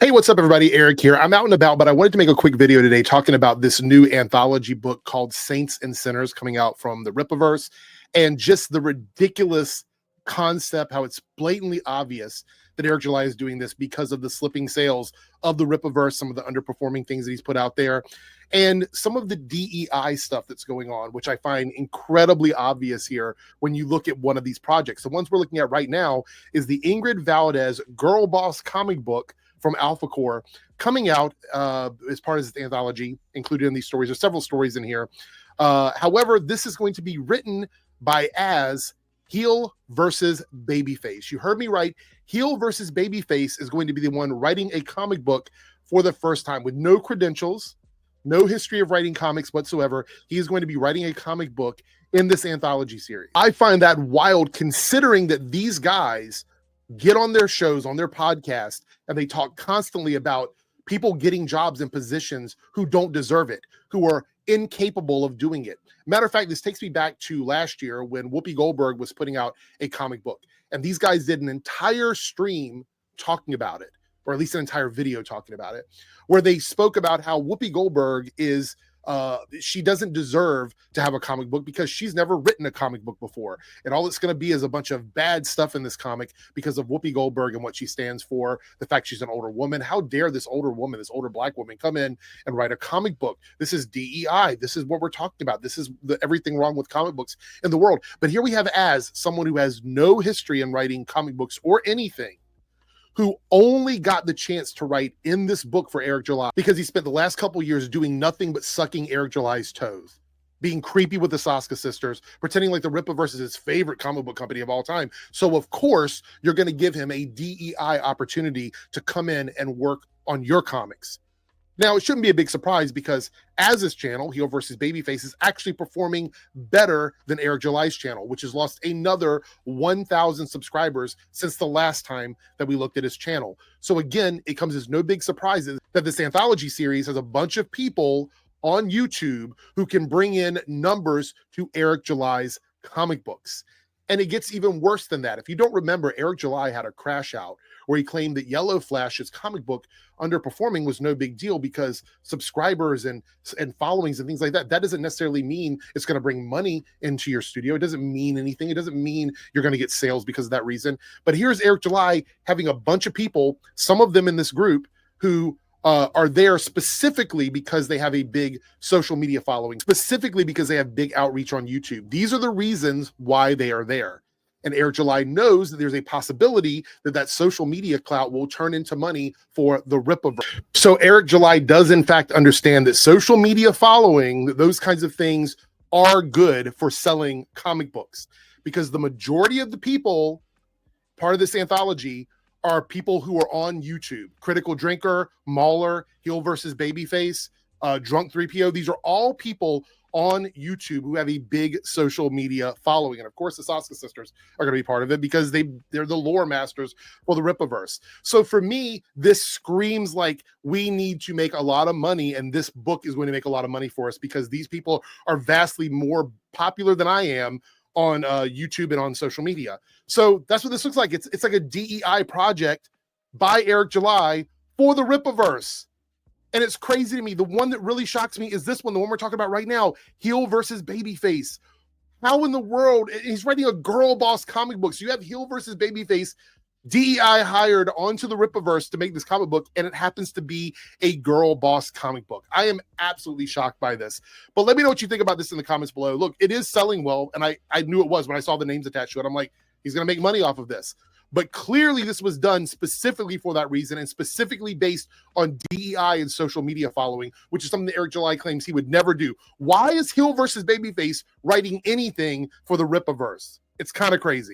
Hey, what's up, everybody? Eric here. I'm out and about, but I wanted to make a quick video today talking about this new anthology book called Saints and Sinners coming out from the Rippaverse, and just the ridiculous concept, how it's blatantly obvious that Eric July is doing this because of the slipping sales of the Rippaverse, some of the underperforming things that he's put out there, and some of the DEI stuff that's going on, which I find incredibly obvious here when you look at one of these projects. The ones we're looking at right now is the Ingrid Valdez Girl Boss comic book from Alpha Core, coming out as part of this anthology, included in these stories. There's several stories in here. However, this is going to be written by HeelVsBabyface. You heard me right. HeelVsBabyface is going to be the one writing a comic book for the first time with no credentials, no history of writing comics whatsoever. He is going to be writing a comic book in this anthology series. I find that wild, considering that these guys get on their shows, on their podcast, and they talk constantly about people getting jobs and positions who don't deserve it, who are incapable of doing it. Matter of fact, this takes me back to last year when Whoopi Goldberg was putting out a comic book, and these guys did an entire stream talking about it, or at least an entire video talking about it, where they spoke about how Whoopi Goldberg is she doesn't deserve to have a comic book because she's never written a comic book before. And all it's going to be is a bunch of bad stuff in this comic because of Whoopi Goldberg and what she stands for, the fact she's an older woman. How dare this older woman, this older Black woman, come in and write a comic book? This is DEI. This is what we're talking about. This is everything wrong with comic books in the world. But here we have as someone who has no history in writing comic books or anything, who only got the chance to write in this book for Eric July because he spent the last couple years doing nothing but sucking Eric July's toes, being creepy with the Soska sisters, pretending like the Rippaverse is his favorite comic book company of all time. So of course, you're going to give him a DEI opportunity to come in and work on your comics. Now, it shouldn't be a big surprise because Az's channel, HeelVsBabyface, is actually performing better than Eric July's channel, which has lost another 1,000 subscribers since the last time that we looked at his channel. So again, it comes as no big surprises that this anthology series has a bunch of people on YouTube who can bring in numbers to Eric July's comic books. And it gets even worse than that. If you don't remember, Eric July had a crash out where he claimed that Yellow Flash's comic book underperforming was no big deal because subscribers and followings and things like that, that doesn't necessarily mean it's going to bring money into your studio. It doesn't mean anything. It doesn't mean you're going to get sales because of that reason. But here's Eric July having a bunch of people, some of them in this group, who are there specifically because they have a big social media following, specifically because they have big outreach on YouTube. These are the reasons why they are there. And Eric July knows that there's a possibility that that social media clout will turn into money for the Rippaverse. So Eric July does in fact understand that social media following, those kinds of things, are good for selling comic books, because the majority of the people part of this anthology are people who are on YouTube. Critical Drinker, Mauler, HeelVsBabyface, Drunk 3PO. These are all people on YouTube who have a big social media following. And of course, the Soska sisters are going to be part of it because they're the lore masters for the Rippaverse. So for me, this screams like we need to make a lot of money, and this book is going to make a lot of money for us because these people are vastly more popular than I am on YouTube and on social media. So that's what this looks like. It's like a DEI project by Eric July for the Rippaverse. And it's crazy to me. The one that really shocks me is this one, the one we're talking about right now, HeelVsBabyface. How in the world? He's writing a girl boss comic book. So you have HeelVsBabyface, DEI hired onto the Rippaverse to make this comic book, and it happens to be a girl boss comic book. I am absolutely shocked by this. But let me know what you think about this in the comments below. Look, it is selling well, and I knew it was when I saw the names attached to it. I'm like, he's going to make money off of this. But clearly this was done specifically for that reason and specifically based on DEI and social media following, which is something that Eric July claims he would never do. Why is HeelVsBabyface writing anything for the Rippaverse? It's kind of crazy.